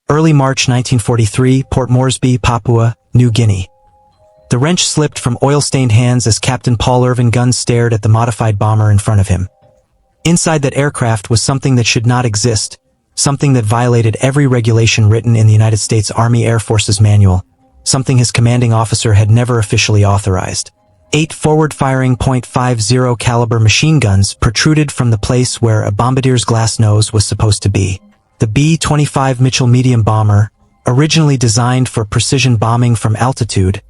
Early March 1943, Port Moresby, Papua, New Guinea. The wrench slipped from oil-stained hands as Captain Paul Irvin Gunn stared at the modified bomber in front of him. Inside that aircraft was something that should not exist, something that violated every regulation written in the United States Army Air Forces manual, something his commanding officer had never officially authorized. 8 forward-firing .50 caliber machine guns protruded from the place where a bombardier's glass nose was supposed to be. The B-25 Mitchell medium bomber, originally designed for precision bombing from altitude,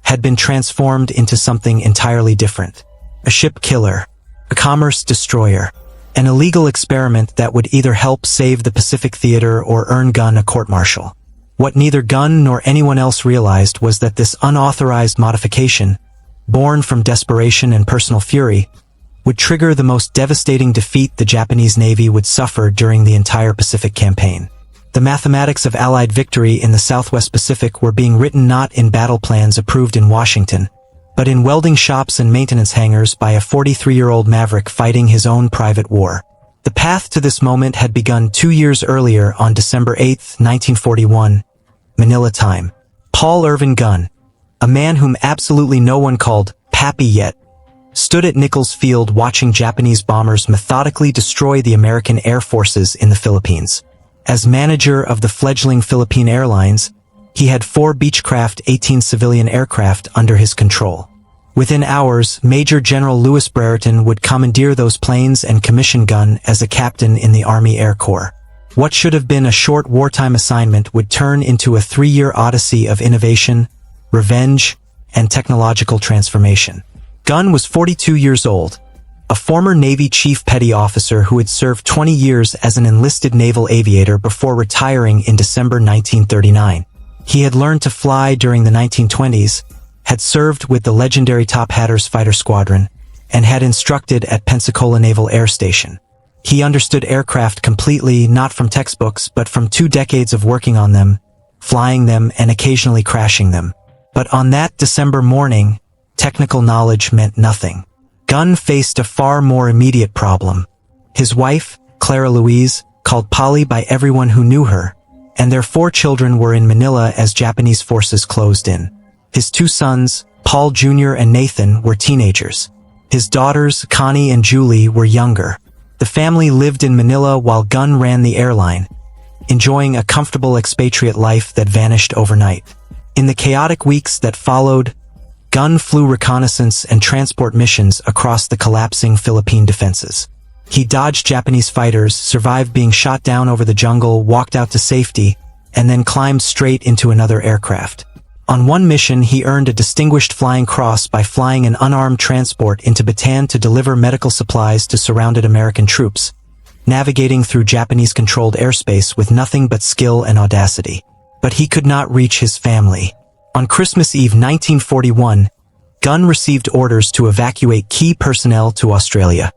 had been transformed into something entirely different. A ship killer, a commerce destroyer, an illegal experiment that would either help save the Pacific Theater or earn Gunn a court-martial. What neither Gunn nor anyone else realized was that this unauthorized modification, born from desperation and personal fury, would trigger the most devastating defeat the Japanese Navy would suffer during the entire Pacific campaign. The mathematics of Allied victory in the Southwest Pacific were being written not in battle plans approved in Washington, but in welding shops and maintenance hangars by a 43-year-old maverick fighting his own private war. The path to this moment had begun 2 years earlier on December 8, 1941, Manila time. Paul Irvin Gunn, a man whom absolutely no one called Pappy yet, stood at Nichols Field watching Japanese bombers methodically destroy the American Air Forces in the Philippines. As manager of the fledgling Philippine Airlines, he had 4 Beechcraft 18 civilian aircraft under his control. Within hours, Major General Louis Brereton would commandeer those planes and commission Gunn as a captain in the Army Air Corps. What should have been a short wartime assignment would turn into a 3-year odyssey of innovation, revenge, and technological transformation. Gunn was 42 years old, a former Navy Chief Petty Officer who had served 20 years as an enlisted naval aviator before retiring in December 1939. He had learned to fly during the 1920s, had served with the legendary Top Hatters fighter squadron, and had instructed at Pensacola Naval Air Station. He understood aircraft completely, not from textbooks, but from 2 decades of working on them, flying them, and occasionally crashing them. But on that December morning, technical knowledge meant nothing. Gunn faced a far more immediate problem. His wife, Clara Louise, called Polly by everyone who knew her, and their 4 children were in Manila as Japanese forces closed in. His 2 sons, Paul Jr. and Nathan, were teenagers. His daughters, Connie and Julie, were younger. The family lived in Manila while Gunn ran the airline, enjoying a comfortable expatriate life that vanished overnight. In the chaotic weeks that followed, Gunn flew reconnaissance and transport missions across the collapsing Philippine defenses. He dodged Japanese fighters, survived being shot down over the jungle, walked out to safety, and then climbed straight into another aircraft. On one mission, he earned a Distinguished Flying Cross by flying an unarmed transport into Bataan to deliver medical supplies to surrounded American troops, navigating through Japanese-controlled airspace with nothing but skill and audacity. But he could not reach his family. On Christmas Eve 1941, Gunn received orders to evacuate key personnel to Australia.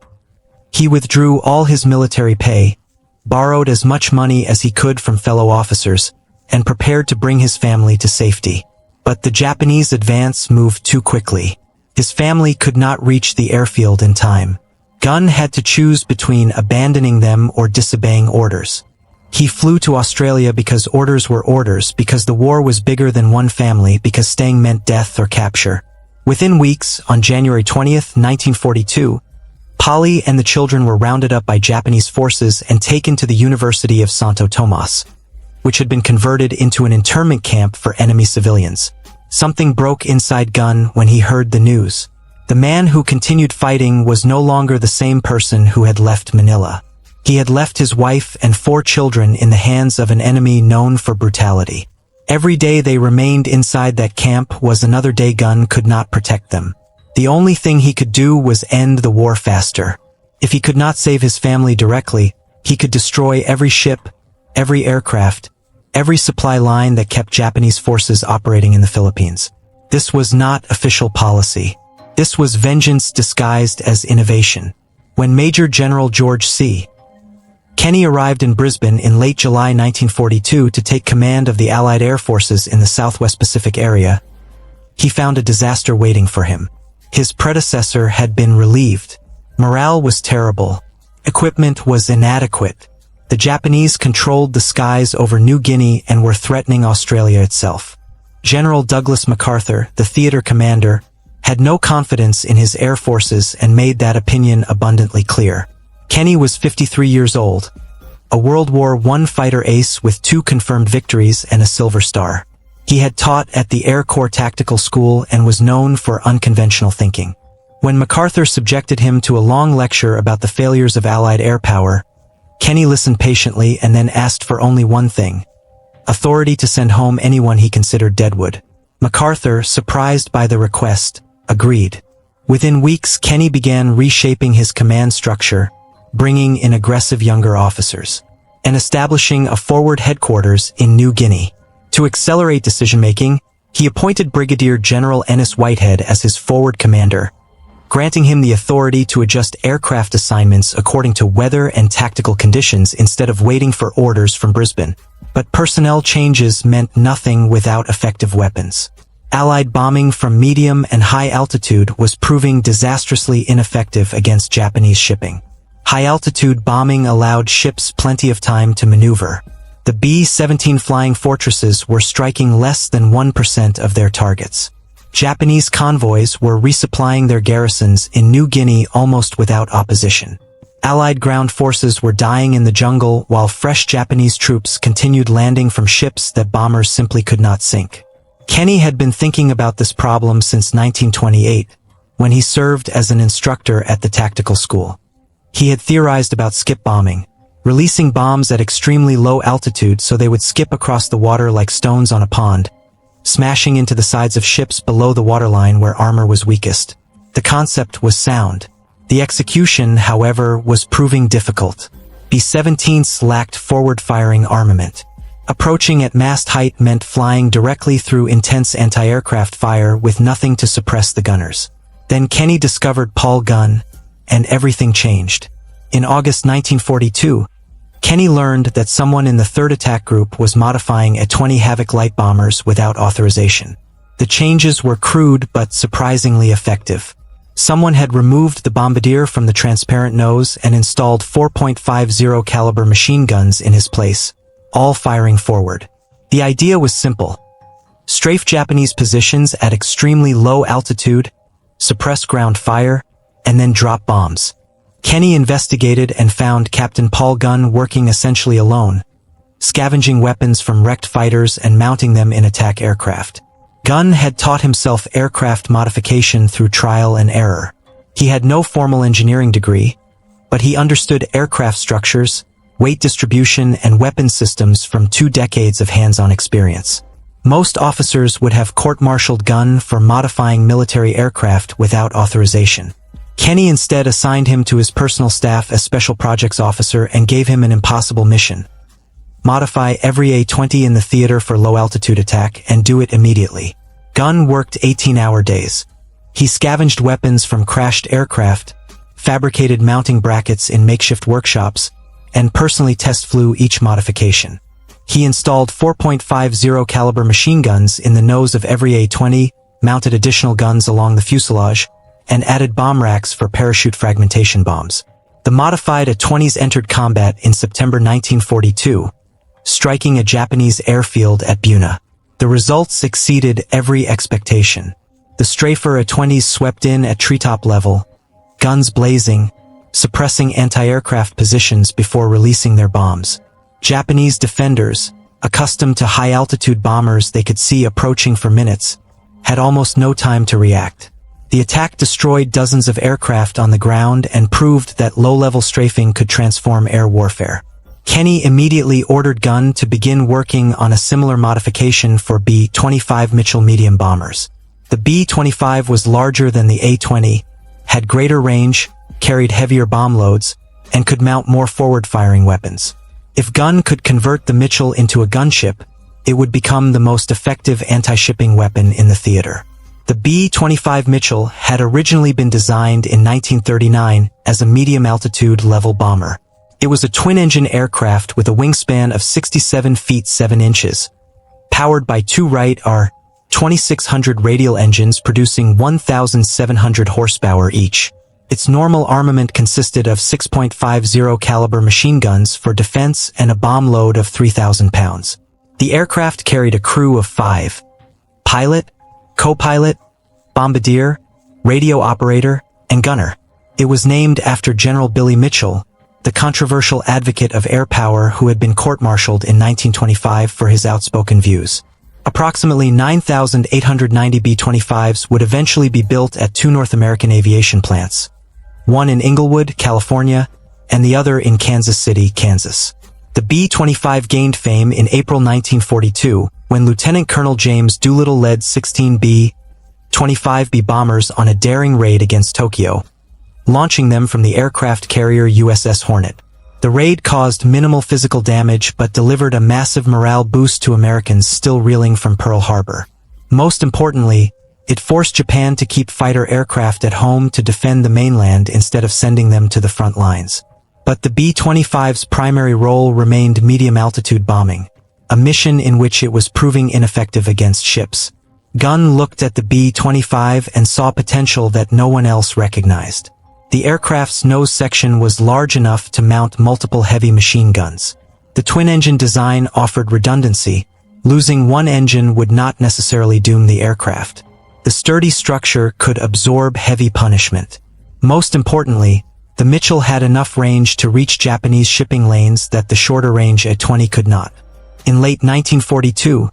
He withdrew all his military pay, borrowed as much money as he could from fellow officers, and prepared to bring his family to safety. But the Japanese advance moved too quickly. His family could not reach the airfield in time. Gunn had to choose between abandoning them or disobeying orders. He flew to Australia because orders were orders, because the war was bigger than one family, because staying meant death or capture. Within weeks, on January 20th, 1942, Polly and the children were rounded up by Japanese forces and taken to the University of Santo Tomas, which had been converted into an internment camp for enemy civilians. Something broke inside Gunn when he heard the news. The man who continued fighting was no longer the same person who had left Manila. He had left his wife and 4 children in the hands of an enemy known for brutality. Every day they remained inside that camp was another day Gunn could not protect them. The only thing he could do was end the war faster. If he could not save his family directly, he could destroy every ship, every aircraft, every supply line that kept Japanese forces operating in the Philippines. This was not official policy. This was vengeance disguised as innovation. When Major General George C. Kenney arrived in Brisbane in late July 1942 to take command of the Allied Air Forces in the Southwest Pacific area, he found a disaster waiting for him. His predecessor had been relieved. Morale was terrible. Equipment was inadequate. The Japanese controlled the skies over New Guinea and were threatening Australia itself. General Douglas MacArthur, the theater commander, had no confidence in his air forces and made that opinion abundantly clear. Kenny was 53 years old, a World War I fighter ace with 2 confirmed victories and a Silver Star. He had taught at the Air Corps Tactical School and was known for unconventional thinking. When MacArthur subjected him to a long lecture about the failures of Allied air power, Kenny listened patiently and then asked for only one thing: authority to send home anyone he considered deadwood. MacArthur, surprised by the request, agreed. Within weeks, Kenny began reshaping his command structure, bringing in aggressive younger officers, and establishing a forward headquarters in New Guinea. To accelerate decision-making, he appointed Brigadier General Ennis Whitehead as his forward commander, granting him the authority to adjust aircraft assignments according to weather and tactical conditions instead of waiting for orders from Brisbane. But personnel changes meant nothing without effective weapons. Allied bombing from medium and high altitude was proving disastrously ineffective against Japanese shipping. High-altitude bombing allowed ships plenty of time to maneuver. The B-17 flying fortresses were striking less than 1% of their targets. Japanese convoys were resupplying their garrisons in New Guinea almost without opposition. Allied ground forces were dying in the jungle while fresh Japanese troops continued landing from ships that bombers simply could not sink. Kenny had been thinking about this problem since 1928, when he served as an instructor at the tactical school. He had theorized about skip bombing, releasing bombs at extremely low altitude so they would skip across the water like stones on a pond, smashing into the sides of ships below the waterline where armor was weakest. The concept was sound. The execution, however, was proving difficult. B-17s lacked forward-firing armament. Approaching at mast height meant flying directly through intense anti-aircraft fire with nothing to suppress the gunners. Then Kenny discovered Paul Gunn, and everything changed. In August 1942, Kenny learned that someone in the 3rd Attack Group was modifying A-20 Havoc light bombers without authorization. The changes were crude but surprisingly effective. Someone had removed the bombardier from the transparent nose and installed 4.50 caliber machine guns in his place, all firing forward. The idea was simple: strafe Japanese positions at extremely low altitude, suppress ground fire, and then drop bombs. Kenny investigated and found Captain Paul Gunn working essentially alone, scavenging weapons from wrecked fighters and mounting them in attack aircraft. Gunn had taught himself aircraft modification through trial and error. He had no formal engineering degree, but he understood aircraft structures, weight distribution, and weapon systems from 2 decades of hands-on experience. Most officers would have court-martialed Gunn for modifying military aircraft without authorization. Kenny instead assigned him to his personal staff as Special Projects Officer and gave him an impossible mission: modify every A-20 in the theater for low-altitude attack and do it immediately. Gunn worked 18-hour days. He scavenged weapons from crashed aircraft, fabricated mounting brackets in makeshift workshops, and personally test flew each modification. He installed 4.50 caliber machine guns in the nose of every A-20, mounted additional guns along the fuselage, and added bomb racks for parachute fragmentation bombs. The modified A-20s entered combat in September 1942, striking a Japanese airfield at Buna. The results exceeded every expectation. The strafer A-20s swept in at treetop level, guns blazing, suppressing anti-aircraft positions before releasing their bombs. Japanese defenders, accustomed to high-altitude bombers they could see approaching for minutes, had almost no time to react. The attack destroyed dozens of aircraft on the ground and proved that low-level strafing could transform air warfare. Kenny immediately ordered Gunn to begin working on a similar modification for B-25 Mitchell medium bombers. The B-25 was larger than the A-20, had greater range, carried heavier bomb loads, and could mount more forward-firing weapons. If Gunn could convert the Mitchell into a gunship, it would become the most effective anti-shipping weapon in the theater. The B-25 Mitchell had originally been designed in 1939 as a medium-altitude level bomber. It was a twin-engine aircraft with a wingspan of 67 feet 7 inches, powered by 2 Wright R-2600 radial engines producing 1,700 horsepower each. Its normal armament consisted of 6.50 caliber machine guns for defense and a bomb load of 3,000 pounds. The aircraft carried a crew of 5: pilot, co-pilot, bombardier, radio operator, and gunner. It was named after General Billy Mitchell, the controversial advocate of air power who had been court-martialed in 1925 for his outspoken views. Approximately 9,890 B-25s would eventually be built at 2 North American aviation plants, one in Inglewood, California, and the other in Kansas City, Kansas. The B-25 gained fame in April 1942 when Lieutenant Colonel James Doolittle led 16 B-25B bombers on a daring raid against Tokyo, launching them from the aircraft carrier USS Hornet. The raid caused minimal physical damage but delivered a massive morale boost to Americans still reeling from Pearl Harbor. Most importantly, it forced Japan to keep fighter aircraft at home to defend the mainland instead of sending them to the front lines. But the B-25's primary role remained medium-altitude bombing, a mission in which it was proving ineffective against ships. Gunn looked at the B-25 and saw potential that no one else recognized. The aircraft's nose section was large enough to mount multiple heavy machine guns. The twin-engine design offered redundancy. Losing one engine would not necessarily doom the aircraft. The sturdy structure could absorb heavy punishment. Most importantly, the Mitchell had enough range to reach Japanese shipping lanes that the shorter range A-20 could not. In late 1942,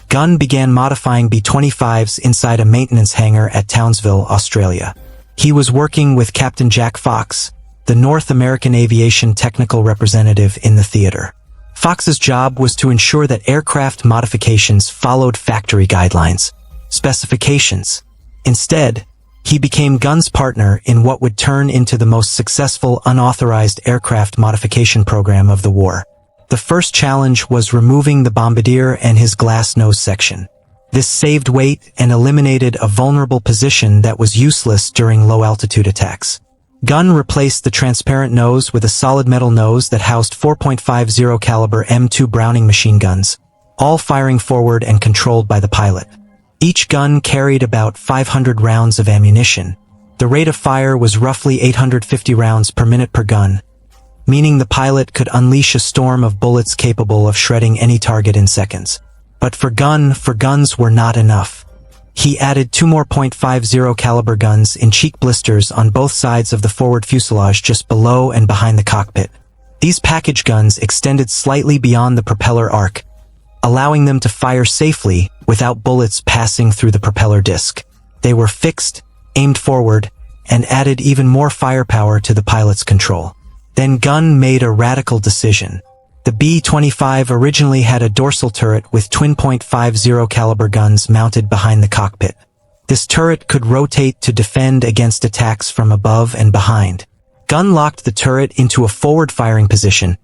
Gunn began modifying B-25s inside a maintenance hangar at Townsville, Australia. He was working with Captain Jack Fox, the North American aviation technical representative in the theater. Fox's job was to ensure that aircraft modifications followed factory guidelines, specifications. Instead, he became Gunn's partner in what would turn into the most successful unauthorized aircraft modification program of the war. The first challenge was removing the bombardier and his glass nose section. This saved weight and eliminated a vulnerable position that was useless during low-altitude attacks. Gunn replaced the transparent nose with a solid metal nose that housed 4.50 caliber M2 Browning machine guns, all firing forward and controlled by the pilot. Each gun carried about 500 rounds of ammunition. The rate of fire was roughly 850 rounds per minute per gun, meaning the pilot could unleash a storm of bullets capable of shredding any target in seconds. But for guns were not enough. He added 2 more .50 caliber guns in cheek blisters on both sides of the forward fuselage just below and behind the cockpit. These package guns extended slightly beyond the propeller arc, allowing them to fire safely without bullets passing through the propeller disc. They were fixed, aimed forward, and added even more firepower to the pilot's control. Then Gunn made a radical decision. The B-25 originally had a dorsal turret with twin .50 caliber guns mounted behind the cockpit. This turret could rotate to defend against attacks from above and behind. Gunn locked the turret into a forward-firing position,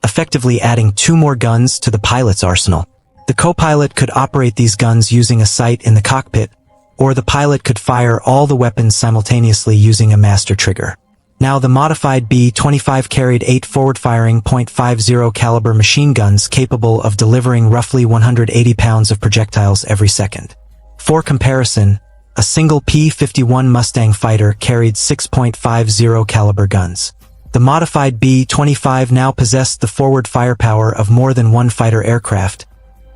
effectively adding 2 more guns to the pilot's arsenal. The co-pilot could operate these guns using a sight in the cockpit, or the pilot could fire all the weapons simultaneously using a master trigger. Now the modified B-25 carried 8 forward-firing .50 caliber machine guns capable of delivering roughly 180 pounds of projectiles every second. For comparison, a single P-51 Mustang fighter carried 6.50 caliber guns. The modified B-25 now possessed the forward firepower of more than one fighter aircraft,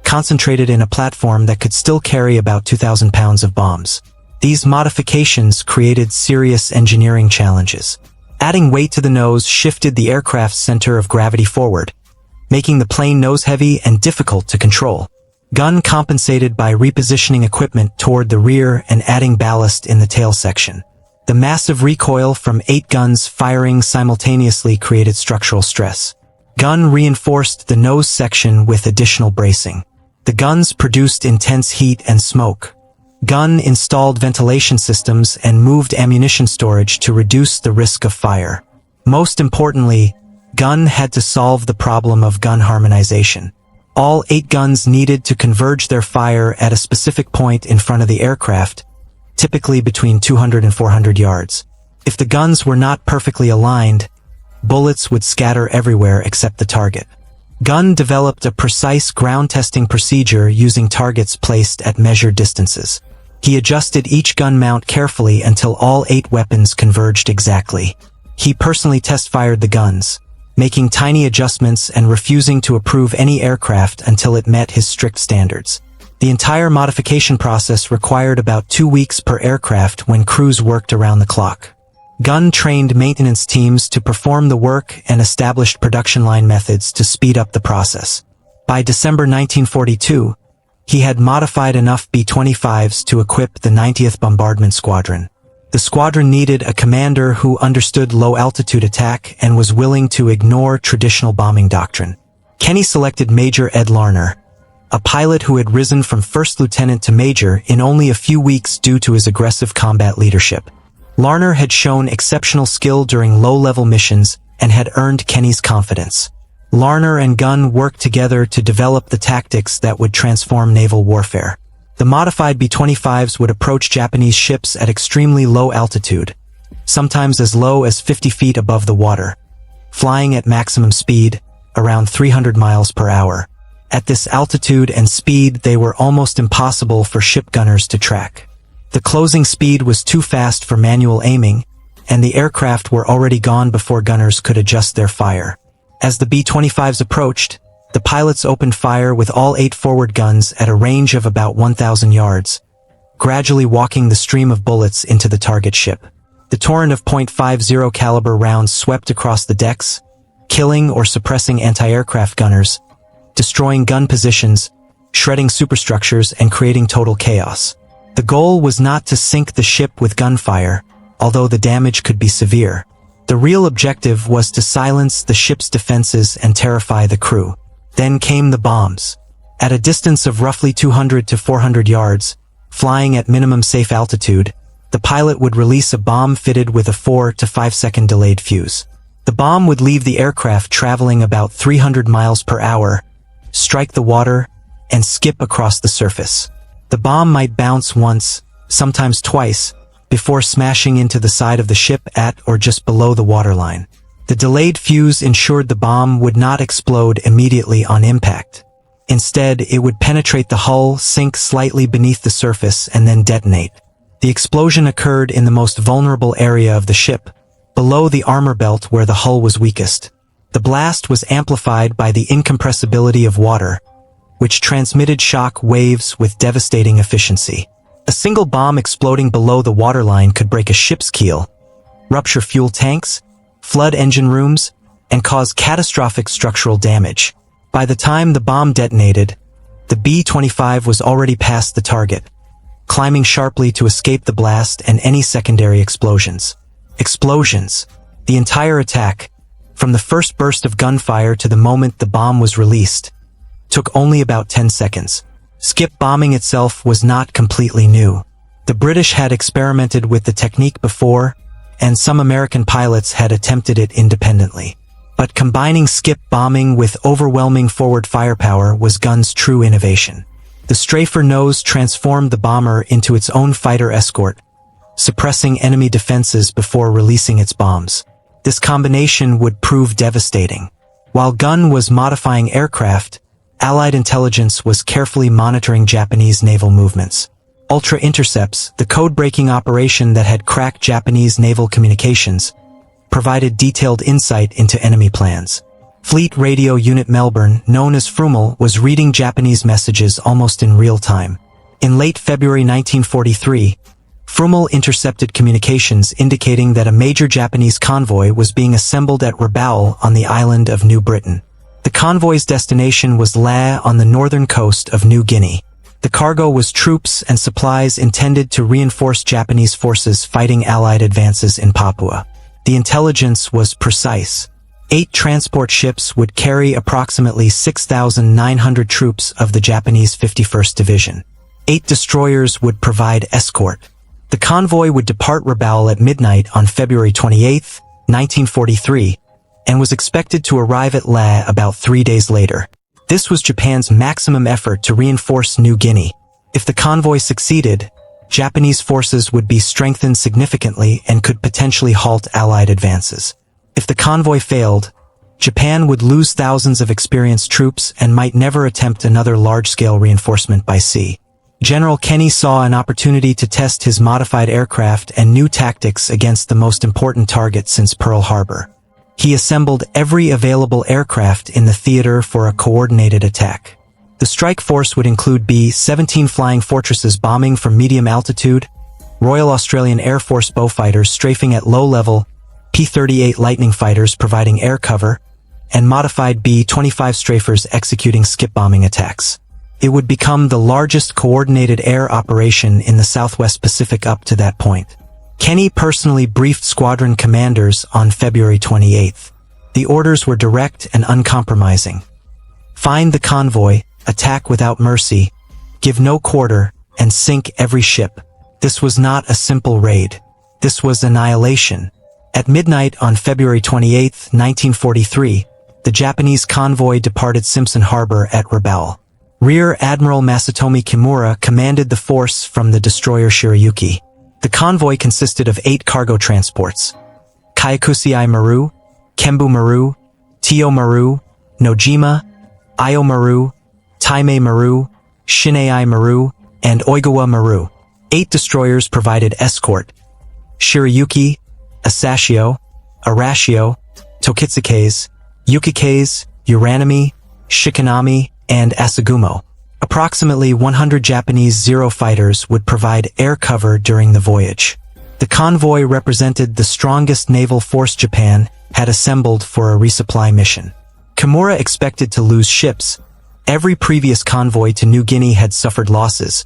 concentrated in a platform that could still carry about 2,000 pounds of bombs. These modifications created serious engineering challenges. Adding weight to the nose shifted the aircraft's center of gravity forward, making the plane nose-heavy and difficult to control. Gunn compensated by repositioning equipment toward the rear and adding ballast in the tail section. The massive recoil from 8 guns firing simultaneously created structural stress. Gunn reinforced the nose section with additional bracing. The guns produced intense heat and smoke. Gunn installed ventilation systems and moved ammunition storage to reduce the risk of fire. Most importantly, Gunn had to solve the problem of gun harmonization. All 8 guns needed to converge their fire at a specific point in front of the aircraft, typically between 200 and 400 yards. If the guns were not perfectly aligned, bullets would scatter everywhere except the target. Gunn developed a precise ground testing procedure using targets placed at measured distances. He adjusted each gun mount carefully until all 8 weapons converged exactly. He personally test-fired the guns, making tiny adjustments and refusing to approve any aircraft until it met his strict standards. The entire modification process required about 2 weeks per aircraft when crews worked around the clock. Gunn trained maintenance teams to perform the work and established production line methods to speed up the process. By December 1942, he had modified enough B-25s to equip the 90th Bombardment Squadron. The squadron needed a commander who understood low-altitude attack and was willing to ignore traditional bombing doctrine. Kenny selected Major Ed Larner, a pilot who had risen from first lieutenant to major in only a few weeks due to his aggressive combat leadership. Larner had shown exceptional skill during low-level missions and had earned Kenny's confidence. Larner and Gunn worked together to develop the tactics that would transform naval warfare. The modified B-25s would approach Japanese ships at extremely low altitude, sometimes as low as 50 feet above the water, flying at maximum speed, around 300 miles per hour. At this altitude and speed, they were almost impossible for ship gunners to track. The closing speed was too fast for manual aiming, and the aircraft were already gone before gunners could adjust their fire. As the B-25s approached, the pilots opened fire with all 8 forward guns at a range of about 1,000 yards, gradually walking the stream of bullets into the target ship. The torrent of .50 caliber rounds swept across the decks, killing or suppressing anti-aircraft gunners, destroying gun positions, shredding superstructures, and creating total chaos. The goal was not to sink the ship with gunfire, although the damage could be severe. The real objective was to silence the ship's defenses and terrify the crew. Then came the bombs. At a distance of roughly 200 to 400 yards, flying at minimum safe altitude, the pilot would release a bomb fitted with a 4 to 5 second delayed fuse. The bomb would leave the aircraft traveling about 300 miles per hour, strike the water, and skip across the surface. The bomb might bounce once, sometimes twice, before smashing into the side of the ship at or just below the waterline. The delayed fuse ensured the bomb would not explode immediately on impact. Instead, it would penetrate the hull, sink slightly beneath the surface, and then detonate. The explosion occurred in the most vulnerable area of the ship, below the armor belt where the hull was weakest. The blast was amplified by the incompressibility of water, which transmitted shock waves with devastating efficiency. A single bomb exploding below the waterline could break a ship's keel, rupture fuel tanks, flood engine rooms, and cause catastrophic structural damage. By the time the bomb detonated, the B-25 was already past the target, climbing sharply to escape the blast and any secondary explosions. Explosions. The entire attack, from the first burst of gunfire to the moment the bomb was released, took only about 10 seconds. Skip bombing itself was not completely new. The British had experimented with the technique before, and some American pilots had attempted it independently. But combining skip bombing with overwhelming forward firepower was Gunn's true innovation. The strafer nose transformed the bomber into its own fighter escort, suppressing enemy defenses before releasing its bombs. This combination would prove devastating. While Gunn was modifying aircraft, Allied intelligence was carefully monitoring Japanese naval movements. Ultra Intercepts, the code-breaking operation that had cracked Japanese naval communications, provided detailed insight into enemy plans. Fleet Radio Unit Melbourne, known as FRUML, was reading Japanese messages almost in real time. In late February 1943, FRUML intercepted communications indicating that a major Japanese convoy was being assembled at Rabaul on the island of New Britain. The convoy's destination was Lae on the northern coast of New Guinea. The cargo was troops and supplies intended to reinforce Japanese forces fighting Allied advances in Papua. The intelligence was precise. 8 transport ships would carry approximately 6,900 troops of the Japanese 51st Division. 8 destroyers would provide escort. The convoy would depart Rabaul at midnight on February 28, 1943, and was expected to arrive at Lae about 3 days later. This was Japan's maximum effort to reinforce New Guinea. If the convoy succeeded, Japanese forces would be strengthened significantly and could potentially halt Allied advances. If the convoy failed, Japan would lose thousands of experienced troops and might never attempt another large-scale reinforcement by sea. General Kenny saw an opportunity to test his modified aircraft and new tactics against the most important target since Pearl Harbor. He assembled every available aircraft in the theater for a coordinated attack. The strike force would include B-17 Flying Fortresses bombing from medium altitude, Royal Australian Air Force Beaufighters strafing at low level, P-38 Lightning fighters providing air cover, and modified B-25 strafers executing skip bombing attacks. It would become the largest coordinated air operation in the Southwest Pacific up to that point. Kenny personally briefed squadron commanders on February 28th. The orders were direct and uncompromising. Find the convoy, attack without mercy, give no quarter, and sink every ship. This was not a simple raid. This was annihilation. At midnight on February 28, 1943, the Japanese convoy departed Simpson Harbor at Rabaul. Rear Admiral Masatomi Kimura commanded the force from the destroyer Shirayuki. The convoy consisted of 8 cargo transports: Kyakusei Maru, Kembu Maru, Tio Maru, Nojima, Io Maru, Taimei Maru, Shinei Maru, and Oigawa Maru. 8 destroyers provided escort: Shirayuki, Asashio, Arashio, Tokitsuke's, Yukike's, Uranami, Shikanami, and Asagumo. Approximately 100 Japanese Zero fighters would provide air cover during the voyage. The convoy represented the strongest naval force Japan had assembled for a resupply mission. Kimura expected to lose ships. Every previous convoy to New Guinea had suffered losses,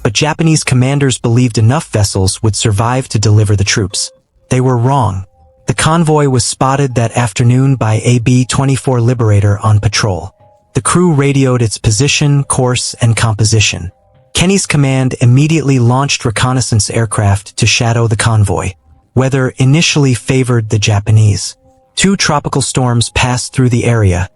but Japanese commanders believed enough vessels would survive to deliver the troops. They were wrong. The convoy was spotted that afternoon by a B-24 Liberator on patrol. The crew radioed its position, course, and composition. Kenny's command immediately launched reconnaissance aircraft to shadow the convoy. Weather initially favored the Japanese. 2 tropical storms passed through the area,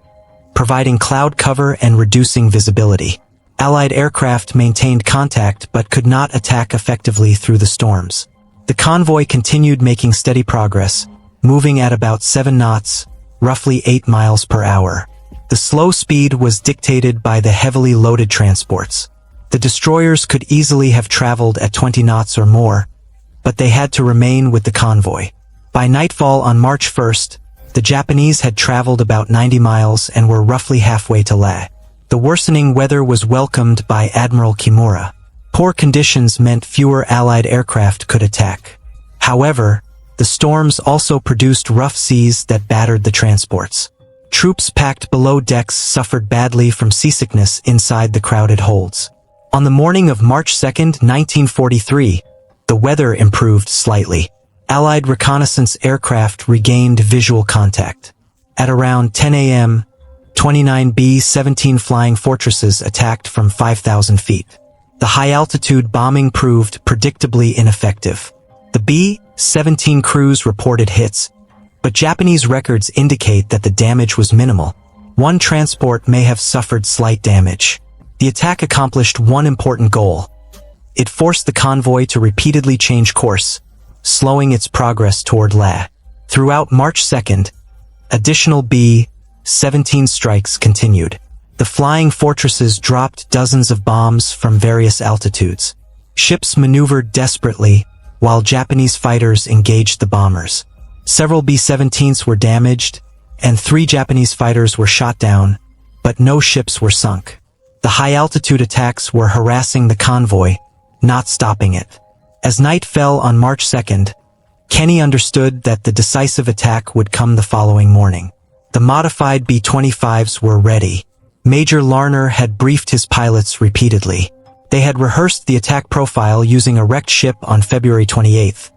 providing cloud cover and reducing visibility. Allied aircraft maintained contact but could not attack effectively through the storms. The convoy continued making steady progress, moving at about 7 knots, roughly 8 miles per hour. The slow speed was dictated by the heavily loaded transports. The destroyers could easily have traveled at 20 knots or more, but they had to remain with the convoy. By nightfall on March 1st, the Japanese had traveled about 90 miles and were roughly halfway to Lae. The worsening weather was welcomed by Admiral Kimura. Poor conditions meant fewer Allied aircraft could attack. However, the storms also produced rough seas that battered the transports. Troops packed below decks suffered badly from seasickness inside the crowded holds. On the morning of March 2, 1943, the weather improved slightly. Allied reconnaissance aircraft regained visual contact. At around 10 a.m., 29 B-17 Flying Fortresses attacked from 5,000 feet. The high-altitude bombing proved predictably ineffective. The B-17 crews reported hits, but Japanese records indicate that the damage was minimal. One transport may have suffered slight damage. The attack accomplished one important goal. It forced the convoy to repeatedly change course, slowing its progress toward Lae. Throughout March 2nd, additional B-17 strikes continued. The Flying Fortresses dropped dozens of bombs from various altitudes. Ships maneuvered desperately, while Japanese fighters engaged the bombers. Several B-17s were damaged, and 3 Japanese fighters were shot down, but no ships were sunk. The high-altitude attacks were harassing the convoy, not stopping it. As night fell on March 2nd, Kenny understood that the decisive attack would come the following morning. The modified B-25s were ready. Major Larner had briefed his pilots repeatedly. They had rehearsed the attack profile using a wrecked ship on February 28th.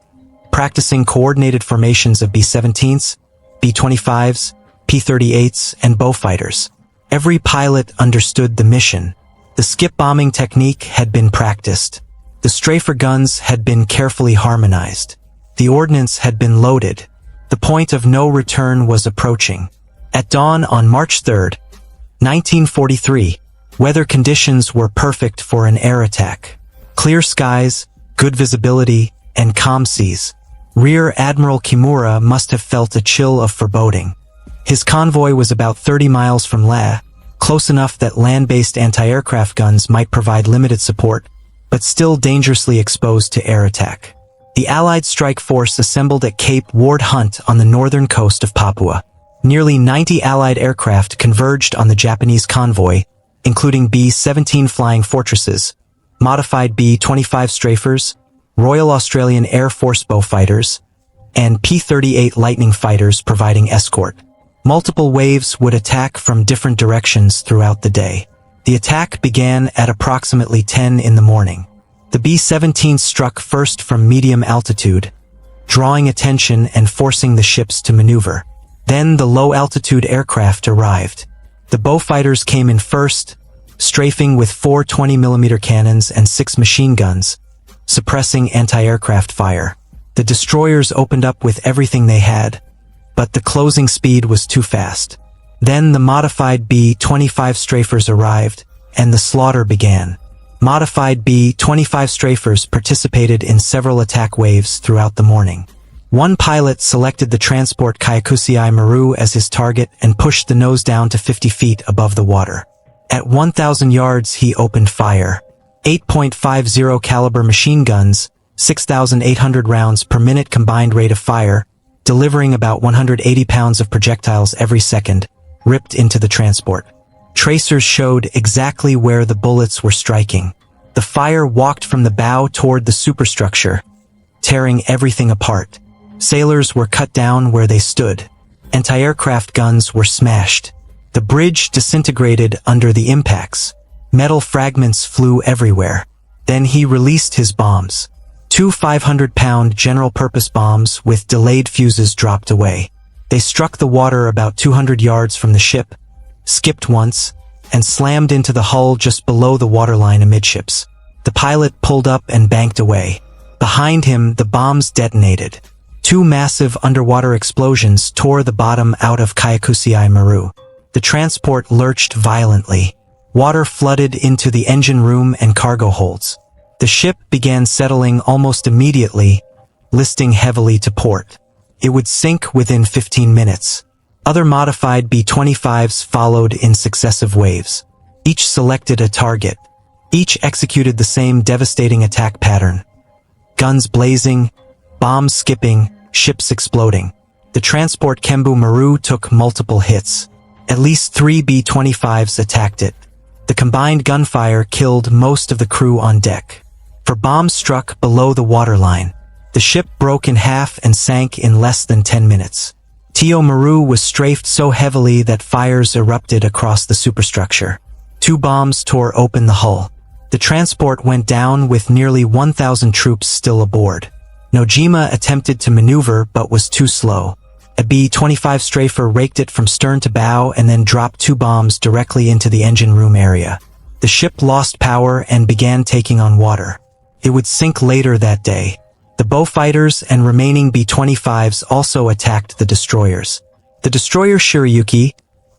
Practicing coordinated formations of B-17s, B-25s, P-38s, and Beaufighters. Every pilot understood the mission. The skip bombing technique had been practiced. The strafer guns had been carefully harmonized. The ordnance had been loaded. The point of no return was approaching. At dawn on March 3rd, 1943, weather conditions were perfect for an air attack. Clear skies, good visibility, and calm seas. Rear Admiral Kimura must have felt a chill of foreboding. His convoy was about 30 miles from Lae, close enough that land-based anti-aircraft guns might provide limited support, but still dangerously exposed to air attack. The Allied strike force assembled at Cape Ward Hunt on the northern coast of Papua. Nearly 90 Allied aircraft converged on the Japanese convoy, including B-17 Flying Fortresses, modified B-25 strafers, Royal Australian Air Force Beaufighters, and P-38 Lightning fighters providing escort. Multiple waves would attack from different directions throughout the day. The attack began at approximately 10 in the morning. The B-17 struck first from medium altitude, drawing attention and forcing the ships to maneuver. Then the low-altitude aircraft arrived. The Beaufighters came in first, strafing with 4 20mm cannons and 6 machine guns, suppressing anti-aircraft fire. The destroyers opened up with everything they had, but the closing speed was too fast. Then the modified B-25 strafers arrived, and the slaughter began. Modified B-25 strafers participated in several attack waves throughout the morning. One pilot selected the transport WWII Maru as his target and pushed the nose down to 50 feet above the water. At 1,000 yards he opened fire. 8.50 caliber machine guns, 6,800 rounds per minute combined rate of fire, delivering about 180 pounds of projectiles every second, ripped into the transport. Tracers showed exactly where the bullets were striking. The fire walked from the bow toward the superstructure, tearing everything apart. Sailors were cut down where they stood. Anti-aircraft guns were smashed. The bridge disintegrated under the impacts. Metal fragments flew everywhere. Then he released his bombs. 2 500-pound general-purpose bombs with delayed fuses dropped away. They struck the water about 200 yards from the ship, skipped once, and slammed into the hull just below the waterline amidships. The pilot pulled up and banked away. Behind him, the bombs detonated. 2 massive underwater explosions tore the bottom out of WWII Maru. The transport lurched violently. Water flooded into the engine room and cargo holds. The ship began settling almost immediately, listing heavily to port. It would sink within 15 minutes. Other modified B-25s followed in successive waves. Each selected a target. Each executed the same devastating attack pattern. Guns blazing, bombs skipping, ships exploding. The transport Kembu Maru took multiple hits. At least 3 B-25s attacked it. The combined gunfire killed most of the crew on deck. For bombs struck below the waterline, the ship broke in half and sank in less than 10 minutes. Tio Maru was strafed so heavily that fires erupted across the superstructure. 2 bombs tore open the hull. The transport went down with nearly 1,000 troops still aboard. Nojima attempted to maneuver but was too slow. A B-25 strafer raked it from stern to bow and then dropped 2 bombs directly into the engine room area. The ship lost power and began taking on water. It would sink later that day. The Beaufighters and remaining B-25s also attacked the destroyers. The destroyer Shirayuki,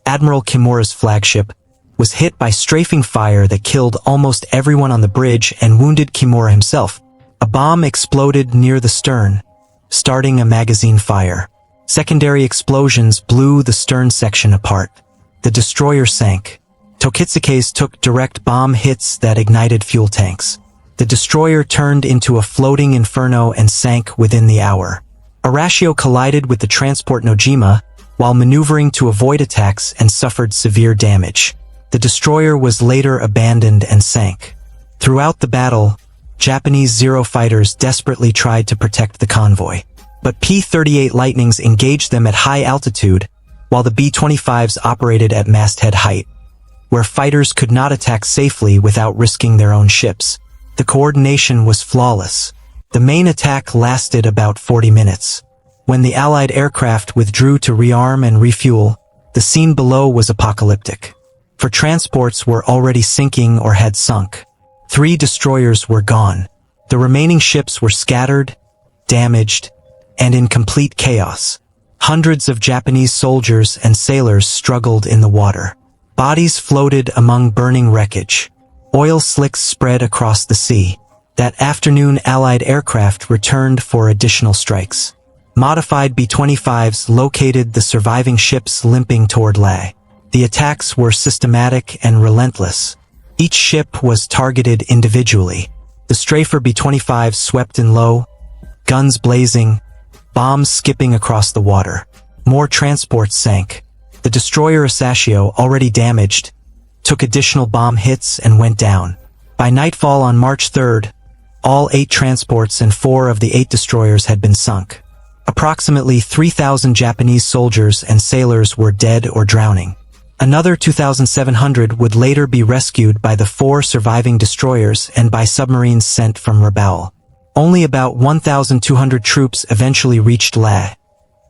Admiral Kimura's flagship, was hit by strafing fire that killed almost everyone on the bridge and wounded Kimura himself. A bomb exploded near the stern, starting a magazine fire. Secondary explosions blew the stern section apart. The destroyer sank. Tokitsuke's took direct bomb hits that ignited fuel tanks. The destroyer turned into a floating inferno and sank within the hour. Arashio collided with the transport Nojima while maneuvering to avoid attacks and suffered severe damage. The destroyer was later abandoned and sank. Throughout the battle, Japanese Zero fighters desperately tried to protect the convoy. But P-38 Lightnings engaged them at high altitude, while the B-25s operated at masthead height, where fighters could not attack safely without risking their own ships. The coordination was flawless. The main attack lasted about 40 minutes. When the Allied aircraft withdrew to rearm and refuel, the scene below was apocalyptic. For transports were already sinking or had sunk. 3 destroyers were gone. The remaining ships were scattered, damaged, and in complete chaos. Hundreds of Japanese soldiers and sailors struggled in the water. Bodies floated among burning wreckage. Oil slicks spread across the sea. That afternoon, Allied aircraft returned for additional strikes. Modified B-25s located the surviving ships limping toward Lae. The attacks were systematic and relentless. Each ship was targeted individually. The strafer B-25 swept in low, guns blazing, bombs skipping across the water. More transports sank. The destroyer Asashio, already damaged, took additional bomb hits and went down. By nightfall on March 3rd, all 8 transports and 4 of the 8 destroyers had been sunk. Approximately 3,000 Japanese soldiers and sailors were dead or drowning. Another 2,700 would later be rescued by the 4 surviving destroyers and by submarines sent from Rabaul. Only about 1,200 troops eventually reached La,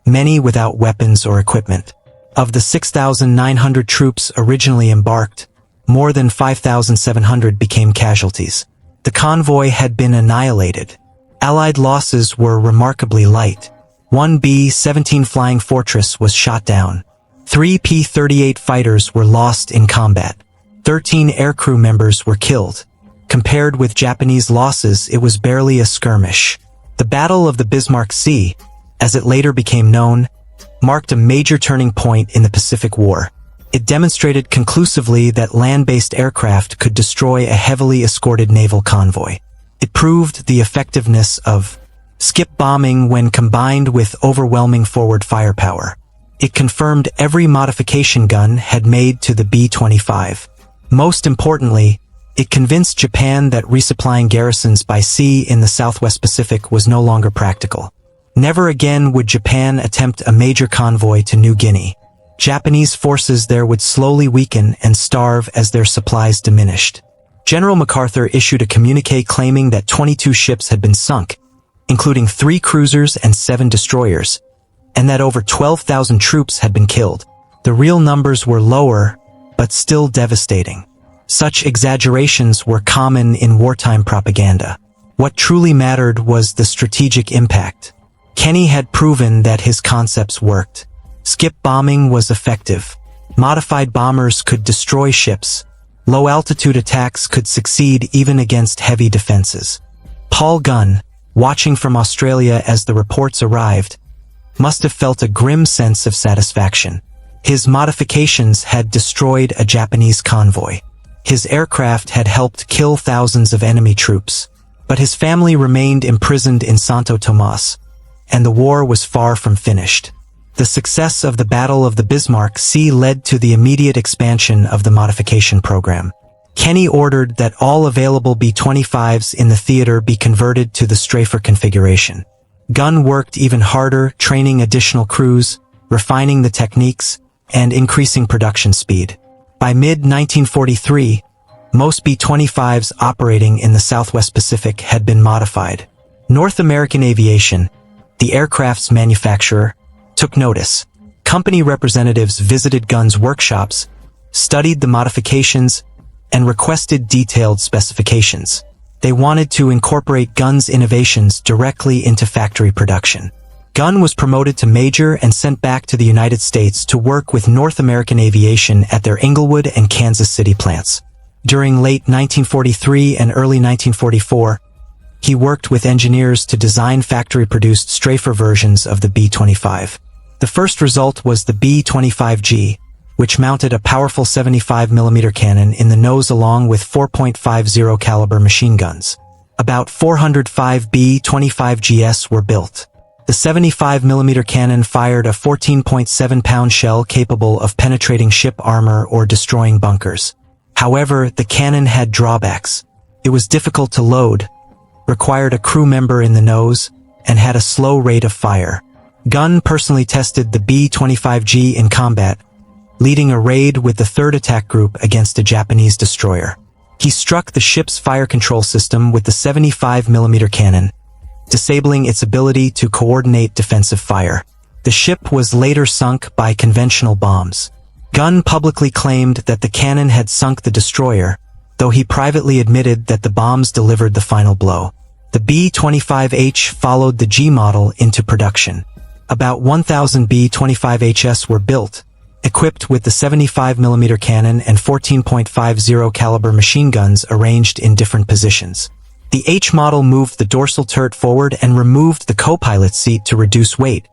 many without weapons or equipment. Of the 6,900 troops originally embarked, more than 5,700 became casualties. The convoy had been annihilated. Allied losses were remarkably light. 1 B-17 Flying Fortress was shot down. 3 P-38 fighters were lost in combat. 13 aircrew members were killed. Compared with Japanese losses, it was barely a skirmish. The Battle of the Bismarck Sea, as it later became known, marked a major turning point in the Pacific War. It demonstrated conclusively that land-based aircraft could destroy a heavily escorted naval convoy. It proved the effectiveness of skip bombing when combined with overwhelming forward firepower. It confirmed every modification Gunn had made to the B-25. Most importantly, it convinced Japan that resupplying garrisons by sea in the Southwest Pacific was no longer practical. Never again would Japan attempt a major convoy to New Guinea. Japanese forces there would slowly weaken and starve as their supplies diminished. General MacArthur issued a communique claiming that 22 ships had been sunk, including 3 cruisers and 7 destroyers, and that over 12,000 troops had been killed. The real numbers were lower, but still devastating. Such exaggerations were common in wartime propaganda. What truly mattered was the strategic impact. Kenny had proven that his concepts worked. Skip bombing was effective. Modified bombers could destroy ships. Low-altitude attacks could succeed even against heavy defenses. Paul Gunn, watching from Australia as the reports arrived, must have felt a grim sense of satisfaction. His modifications had destroyed a Japanese convoy. His aircraft had helped kill thousands of enemy troops. But his family remained imprisoned in Santo Tomas, and the war was far from finished. The success of the Battle of the Bismarck Sea led to the immediate expansion of the modification program. Kenny ordered that all available B-25s in the theater be converted to the strafer configuration. Gunn worked even harder, training additional crews, refining the techniques, and increasing production speed. By mid-1943, most B-25s operating in the Southwest Pacific had been modified. North American Aviation, the aircraft's manufacturer, took notice. Company representatives visited Gunn's workshops, studied the modifications, and requested detailed specifications. They wanted to incorporate Gunn's innovations directly into factory production. Gunn was promoted to major and sent back to the United States to work with North American Aviation at their Inglewood and Kansas City plants. During late 1943 and early 1944, he worked with engineers to design factory-produced strafer versions of the B-25. The first result was the B-25G, which mounted a powerful 75mm cannon in the nose along with 4.50 caliber machine guns. About 405 B-25GS were built. The 75mm cannon fired a 14.7-pound shell capable of penetrating ship armor or destroying bunkers. However, the cannon had drawbacks. It was difficult to load, required a crew member in the nose, and had a slow rate of fire. Gunn personally tested the B-25G in combat, leading a raid with the 3rd Attack Group against a Japanese destroyer. He struck the ship's fire control system with the 75mm cannon, disabling its ability to coordinate defensive fire. The ship was later sunk by conventional bombs. Gunn publicly claimed that the cannon had sunk the destroyer, though he privately admitted that the bombs delivered the final blow. The B-25H followed the G model into production. About 1,000 B-25HS were built, equipped with the 75mm cannon and 14.50 caliber machine guns arranged in different positions. The H model moved the dorsal turret forward and removed the co-pilot seat to reduce weight,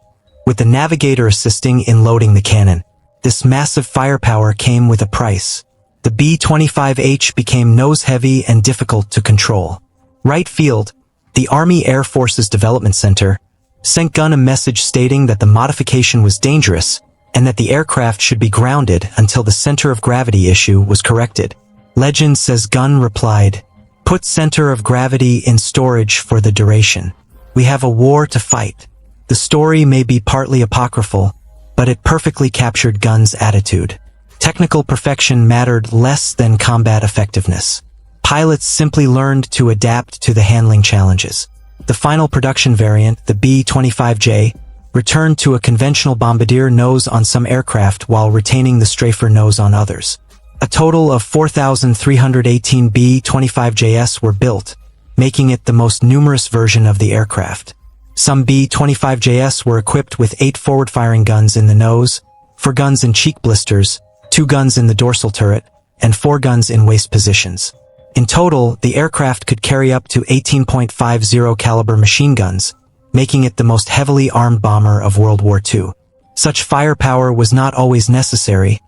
with the navigator assisting in loading the cannon. This massive firepower came with a price. The B-25H became nose-heavy and difficult to control. Wright Field, the Army Air Forces Development Center, sent Gunn a message stating that the modification was dangerous and that the aircraft should be grounded until the center of gravity issue was corrected. Legend says Gunn replied, "Put center of gravity in storage for the duration. We have a war to fight." The story may be partly apocryphal, but it perfectly captured Gunn's attitude. Technical perfection mattered less than combat effectiveness. Pilots simply learned to adapt to the handling challenges. The final production variant, the B-25J, returned to a conventional bombardier nose on some aircraft while retaining the strafer nose on others. A total of 4,318 B-25JS were built, making it the most numerous version of the aircraft. Some B-25JS were equipped with 8 forward-firing guns in the nose, 4 guns in cheek blisters, 2 guns in the dorsal turret, and 4 guns in waist positions. In total, the aircraft could carry up to 18.50 caliber machine guns, making it the most heavily armed bomber of World War II. Such firepower was not always necessary,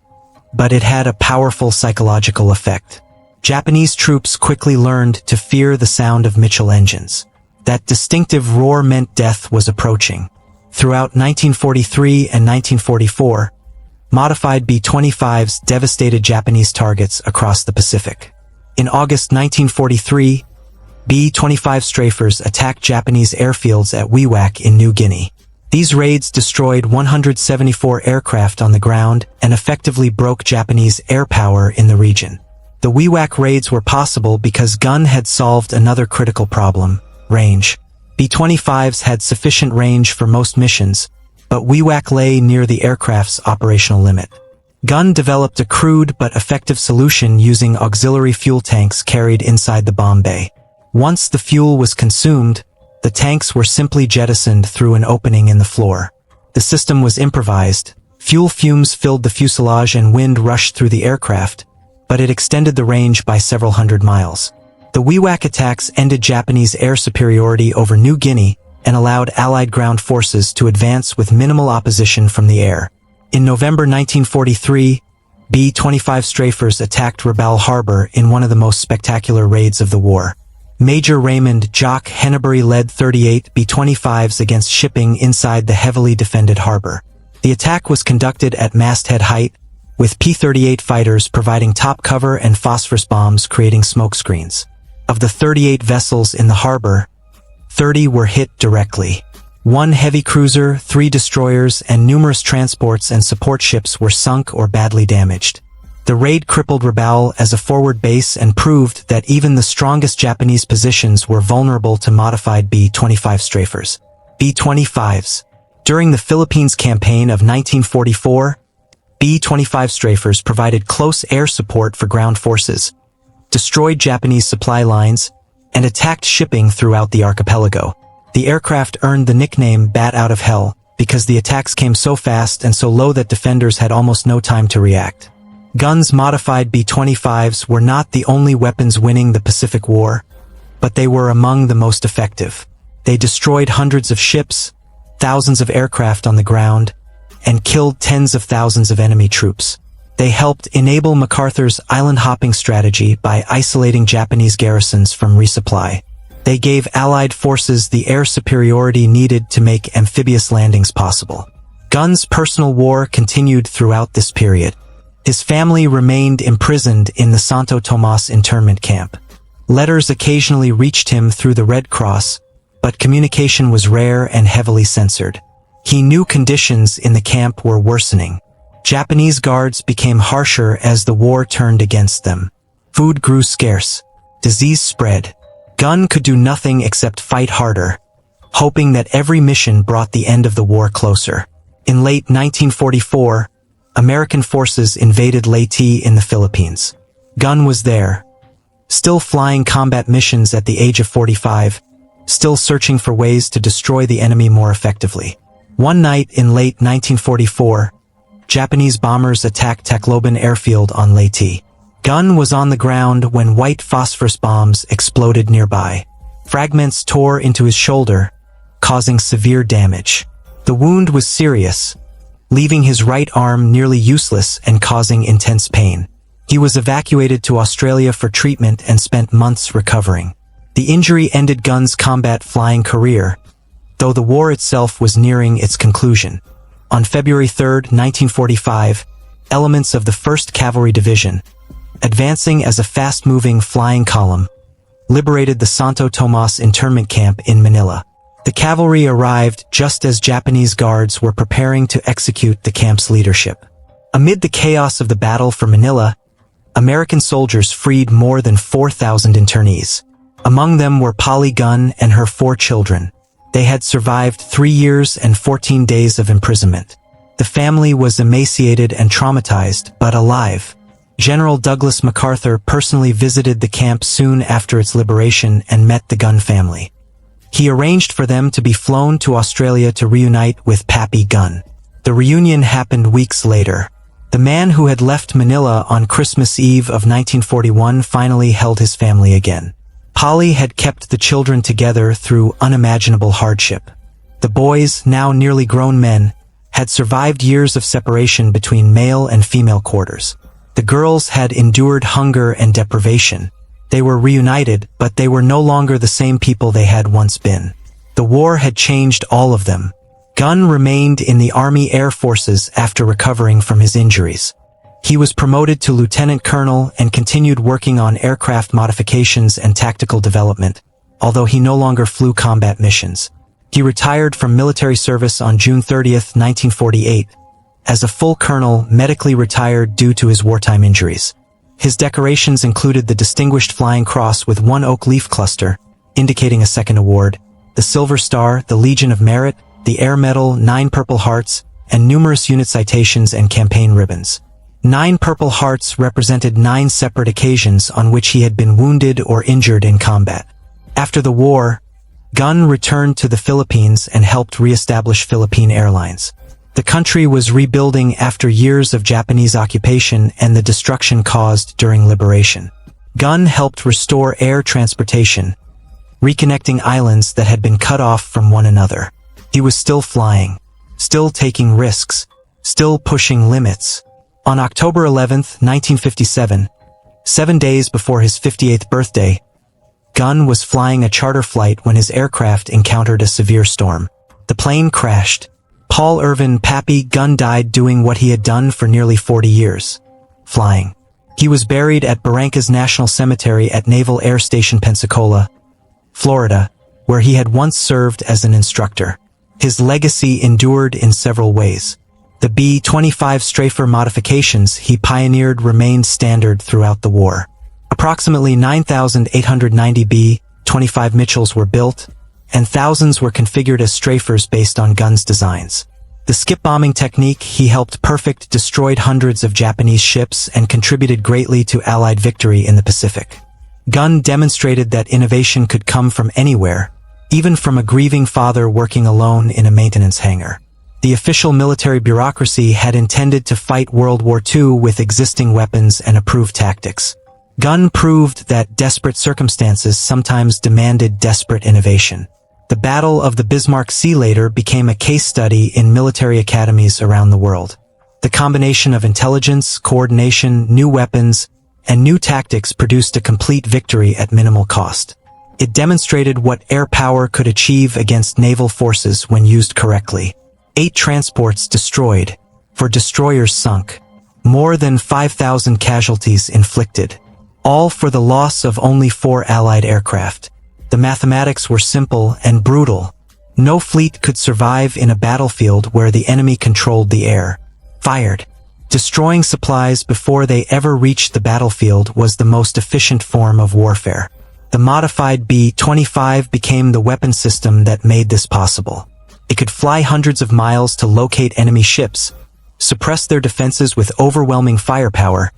but it had a powerful psychological effect. Japanese troops quickly learned to fear the sound of Mitchell engines. That distinctive roar meant death was approaching. Throughout 1943 and 1944, modified B-25s devastated Japanese targets across the Pacific. In August 1943, B-25 strafers attacked Japanese airfields at WWII in New Guinea. These raids destroyed 174 aircraft on the ground and effectively broke Japanese air power in the region. The WWII raids were possible because Gunn had solved another critical problem: range. B-25s had sufficient range for most missions, but WWII lay near the aircraft's operational limit. Gunn developed a crude but effective solution using auxiliary fuel tanks carried inside the bomb bay. Once the fuel was consumed, the tanks were simply jettisoned through an opening in the floor. The system was improvised. Fuel fumes filled the fuselage and wind rushed through the aircraft, but it extended the range by several hundred miles. The WWII attacks ended Japanese air superiority over New Guinea and allowed Allied ground forces to advance with minimal opposition from the air. In November 1943, B-25 strafers attacked Rabaul Harbor in one of the most spectacular raids of the war. Major Raymond "Jock" Henneberry led 38 B-25s against shipping inside the heavily defended harbor. The attack was conducted at masthead height, with P-38 fighters providing top cover and phosphorus bombs creating smoke screens. Of the 38 vessels in the harbor, 30 were hit directly. 1 heavy cruiser, 3 destroyers, and numerous transports and support ships were sunk or badly damaged. The raid crippled Rabaul as a forward base and proved that even the strongest Japanese positions were vulnerable to modified B-25 strafers. B-25s. During the Philippines campaign of 1944, B-25 strafers provided close air support for ground forces, destroyed Japanese supply lines, and attacked shipping throughout the archipelago. The aircraft earned the nickname "Bat Out of Hell" because the attacks came so fast and so low that defenders had almost no time to react. Gunn's modified B-25s were not the only weapons winning the Pacific War, but they were among the most effective. They destroyed hundreds of ships, thousands of aircraft on the ground, and killed tens of thousands of enemy troops. They helped enable MacArthur's island-hopping strategy by isolating Japanese garrisons from resupply. They gave Allied forces the air superiority needed to make amphibious landings possible. Gunn's personal war continued throughout this period. His family remained imprisoned in the Santo Tomas internment camp. Letters occasionally reached him through the Red Cross, but communication was rare and heavily censored. He knew conditions in the camp were worsening. Japanese guards became harsher as the war turned against them. Food grew scarce. Disease spread. Gunn could do nothing except fight harder, hoping that every mission brought the end of the war closer. In late 1944, American forces invaded Leyte in the Philippines. Gunn was there, still flying combat missions at the age of 45, still searching for ways to destroy the enemy more effectively. One night in late 1944, Japanese bombers attacked Tacloban airfield on Leyte. Gunn was on the ground when white phosphorus bombs exploded nearby. Fragments tore into his shoulder, causing severe damage. The wound was serious, leaving his right arm nearly useless and causing intense pain. He was evacuated to Australia for treatment and spent months recovering. The injury ended Gunn's combat flying career, though the war itself was nearing its conclusion. On February 3, 1945, elements of the 1st Cavalry Division, advancing as a fast-moving flying column, liberated the Santo Tomas internment camp in Manila. The cavalry arrived just as Japanese guards were preparing to execute the camp's leadership. Amid the chaos of the battle for Manila, American soldiers freed more than 4,000 internees. Among them were Polly Gunn and her 4 children. They had survived 3 years and 14 days of imprisonment. The family was emaciated and traumatized, but alive. General Douglas MacArthur personally visited the camp soon after its liberation and met the Gunn family. He arranged for them to be flown to Australia to reunite with Pappy Gunn. The reunion happened weeks later. The man who had left Manila on Christmas Eve of 1941 finally held his family again. Polly had kept the children together through unimaginable hardship. The boys, now nearly grown men, had survived years of separation between male and female quarters. The girls had endured hunger and deprivation. They were reunited, but they were no longer the same people they had once been. The war had changed all of them. Gunn remained in the Army Air Forces after recovering from his injuries. He was promoted to lieutenant colonel and continued working on aircraft modifications and tactical development, although he no longer flew combat missions. He retired from military service on June 30, 1948, as a full colonel, medically retired due to his wartime injuries. His decorations included the Distinguished Flying Cross with 1 oak leaf cluster, indicating a second award, the Silver Star, the Legion of Merit, the Air Medal, 9 Purple Hearts, and numerous unit citations and campaign ribbons. 9 Purple Hearts represented 9 separate occasions on which he had been wounded or injured in combat. After the war, Gunn returned to the Philippines and helped re-establish Philippine Airlines. The country was rebuilding after years of Japanese occupation and the destruction caused during liberation. Gunn helped restore air transportation, reconnecting islands that had been cut off from one another. He was still flying, still taking risks, still pushing limits. On October 11, 1957, 7 days before his 58th birthday, Gunn was flying a charter flight when his aircraft encountered a severe storm. The plane crashed. Paul Irvin Pappy Gunn died doing what he had done for nearly 40 years, flying. He was buried at Barrancas National Cemetery at Naval Air Station Pensacola, Florida, where he had once served as an instructor. His legacy endured in several ways. The B-25 strafer modifications he pioneered remained standard throughout the war. Approximately 9,890 B-25 Mitchells were built, and thousands were configured as strafers based on Gunn's designs. The skip bombing technique he helped perfect destroyed hundreds of Japanese ships and contributed greatly to Allied victory in the Pacific. Gunn demonstrated that innovation could come from anywhere, even from a grieving father working alone in a maintenance hangar. The official military bureaucracy had intended to fight World War II with existing weapons and approved tactics. Gunn proved that desperate circumstances sometimes demanded desperate innovation. The Battle of the Bismarck Sea later became a case study in military academies around the world. The combination of intelligence, coordination, new weapons, and new tactics produced a complete victory at minimal cost. It demonstrated what air power could achieve against naval forces when used correctly. 8 transports destroyed, 4 destroyers sunk, more than 5,000 casualties inflicted, all for the loss of only 4 Allied aircraft. The mathematics were simple and brutal. No fleet could survive in a battlefield where the enemy controlled the air. Fired. Destroying supplies before they ever reached the battlefield was the most efficient form of warfare. The modified B-25 became the weapon system that made this possible. It could fly hundreds of miles to locate enemy ships, suppress their defenses with overwhelming firepower,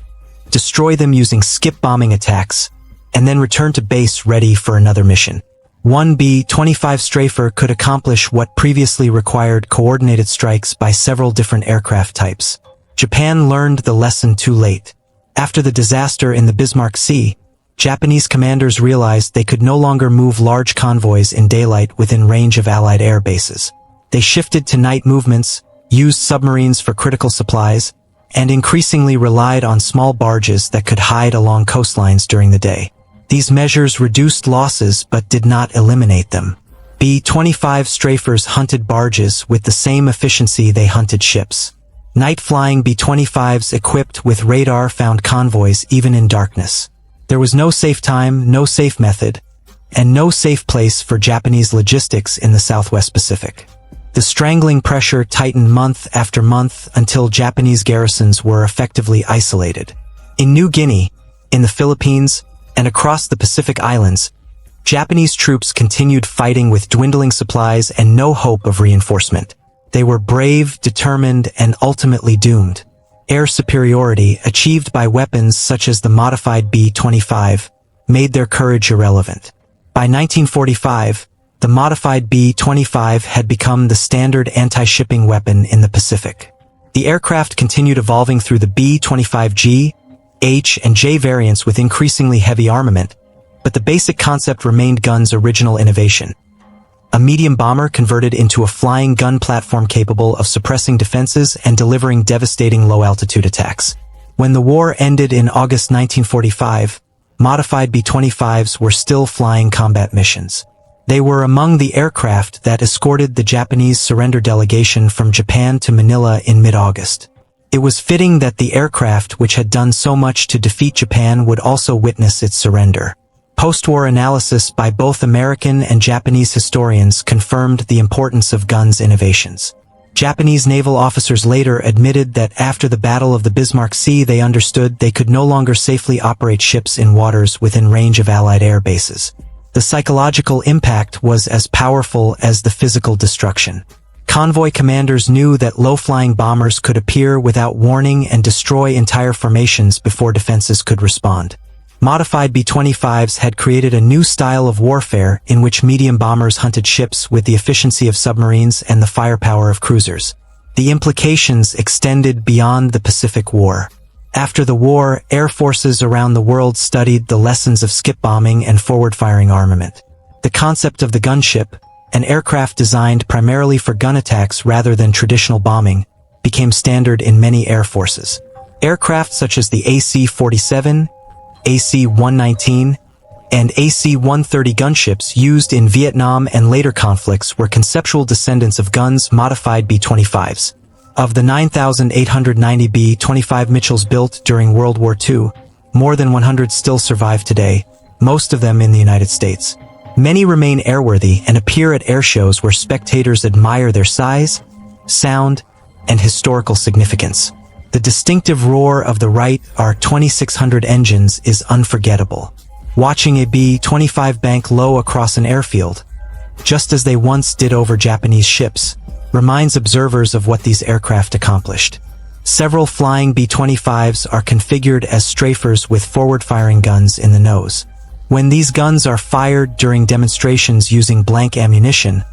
destroy them using skip bombing attacks, and then return to base ready for another mission. One B-25 strafer could accomplish what previously required coordinated strikes by several different aircraft types. Japan learned the lesson too late. After the disaster in the Bismarck Sea, Japanese commanders realized they could no longer move large convoys in daylight within range of Allied air bases. They shifted to night movements, used submarines for critical supplies, and increasingly relied on small barges that could hide along coastlines during the day. These measures reduced losses but did not eliminate them. B-25 strafers hunted barges with the same efficiency they hunted ships. Night-flying B-25s equipped with radar found convoys even in darkness. There was no safe time, no safe method, and no safe place for Japanese logistics in the Southwest Pacific. The strangling pressure tightened month after month until Japanese garrisons were effectively isolated. In New Guinea, in the Philippines, and across the Pacific Islands, Japanese troops continued fighting with dwindling supplies and no hope of reinforcement. They were brave, determined, and ultimately doomed. Air superiority, achieved by weapons such as the modified B-25, made their courage irrelevant. By 1945, the modified B-25 had become the standard anti-shipping weapon in the Pacific. The aircraft continued evolving through the B-25G, H, and J variants with increasingly heavy armament, but the basic concept remained Gunn's original innovation. A medium bomber converted into a flying gun platform capable of suppressing defenses and delivering devastating low-altitude attacks. When the war ended in August 1945, modified B-25s were still flying combat missions. They were among the aircraft that escorted the Japanese surrender delegation from Japan to Manila in mid-August. It was fitting that the aircraft which had done so much to defeat Japan would also witness its surrender. Post-war analysis by both American and Japanese historians confirmed the importance of Gunn's innovations. Japanese naval officers later admitted that after the Battle of the Bismarck Sea they understood they could no longer safely operate ships in waters within range of Allied air bases. The psychological impact was as powerful as the physical destruction. Convoy commanders knew that low-flying bombers could appear without warning and destroy entire formations before defenses could respond. Modified B-25s had created a new style of warfare in which medium bombers hunted ships with the efficiency of submarines and the firepower of cruisers. The implications extended beyond the Pacific War. After the war, air forces around the world studied the lessons of skip bombing and forward-firing armament. The concept of the gunship, an aircraft designed primarily for gun attacks rather than traditional bombing, became standard in many air forces. Aircraft such as the AC-47, AC-119, and AC-130 gunships used in Vietnam and later conflicts were conceptual descendants of Gunn's modified B-25s. Of the 9,890 B-25 Mitchells built during World War II, more than 100 still survive today, most of them in the United States. Many remain airworthy and appear at air shows where spectators admire their size, sound, and historical significance. The distinctive roar of the Wright R-2600 engines is unforgettable. Watching a B-25 bank low across an airfield, just as they once did over Japanese ships, reminds observers of what these aircraft accomplished. Several flying B-25s are configured as strafers with forward-firing guns in the nose. When these guns are fired during demonstrations using blank ammunition,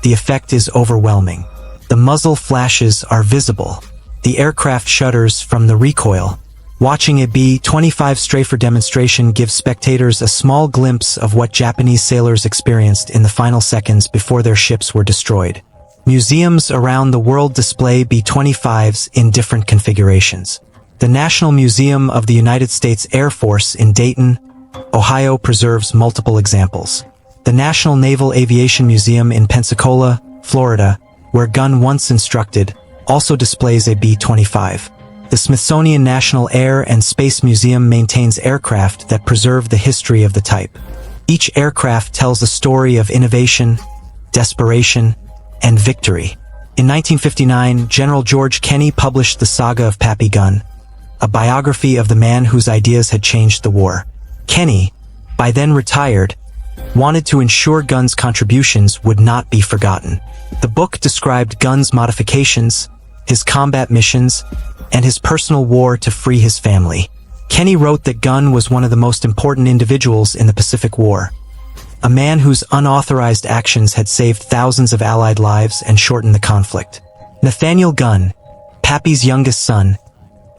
the effect is overwhelming. The muzzle flashes are visible. The aircraft shudders from the recoil. Watching a B-25 strafer demonstration gives spectators a small glimpse of what Japanese sailors experienced in the final seconds before their ships were destroyed. Museums around the world display B-25s in different configurations. The National Museum of the United States Air Force in Dayton, Ohio preserves multiple examples. The National Naval Aviation Museum in Pensacola, Florida, where Gunn once instructed, also displays a B-25. The Smithsonian National Air and Space Museum maintains aircraft that preserve the history of the type. Each aircraft tells a story of innovation, desperation, and victory. In 1959, General George Kenney published the saga of Pappy Gunn, a biography of the man whose ideas had changed the war. Kenney, by then retired, wanted to ensure Gunn's contributions would not be forgotten. The book described Gunn's modifications, his combat missions, and his personal war to free his family. Kenney wrote that Gunn was one of the most important individuals in the Pacific War, a man whose unauthorized actions had saved thousands of Allied lives and shortened the conflict. Nathaniel Gunn, Pappy's youngest son,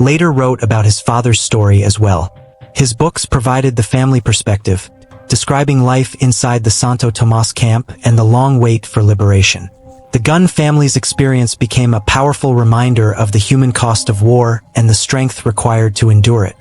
later wrote about his father's story as well. His books provided the family perspective, describing life inside the Santo Tomas camp and the long wait for liberation. The Gunn family's experience became a powerful reminder of the human cost of war and the strength required to endure it.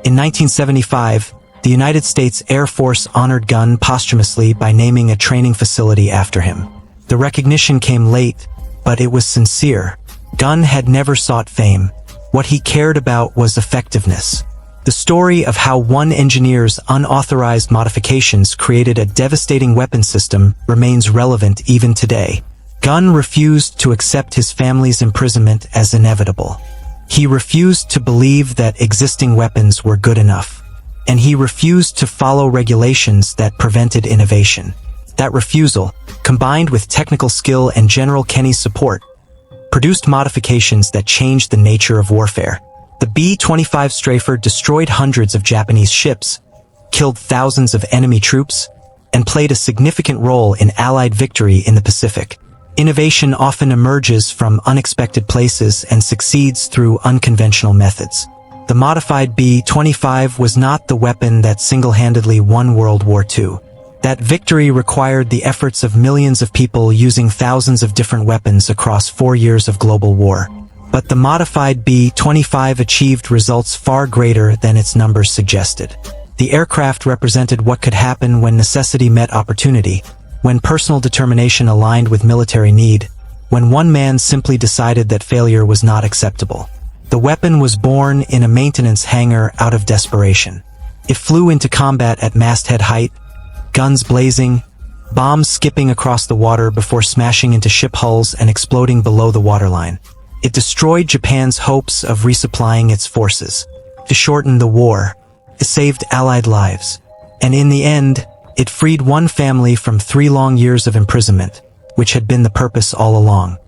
In 1975, The United States Air Force honored Gunn posthumously by naming a training facility after him. The recognition came late, but it was sincere. Gunn had never sought fame. What he cared about was effectiveness. The story of how one engineer's unauthorized modifications created a devastating weapon system remains relevant even today. Gunn refused to accept his family's imprisonment as inevitable. He refused to believe that existing weapons were good enough. And he refused to follow regulations that prevented innovation. That refusal, combined with technical skill and General Kenny's support, produced modifications that changed the nature of warfare. The B-25 strafer destroyed hundreds of Japanese ships, killed thousands of enemy troops, and played a significant role in Allied victory in the Pacific. Innovation often emerges from unexpected places and succeeds through unconventional methods. The modified B-25 was not the weapon that single-handedly won World War II. That victory required the efforts of millions of people using thousands of different weapons across 4 years of global war. But the modified B-25 achieved results far greater than its numbers suggested. The aircraft represented what could happen when necessity met opportunity, when personal determination aligned with military need, when one man simply decided that failure was not acceptable. The weapon was born in a maintenance hangar out of desperation. It flew into combat at masthead height, guns blazing, bombs skipping across the water before smashing into ship hulls and exploding below the waterline. It destroyed Japan's hopes of resupplying its forces. To shorten the war, it saved Allied lives. And in the end, it freed one family from 3 long years of imprisonment, which had been the purpose all along.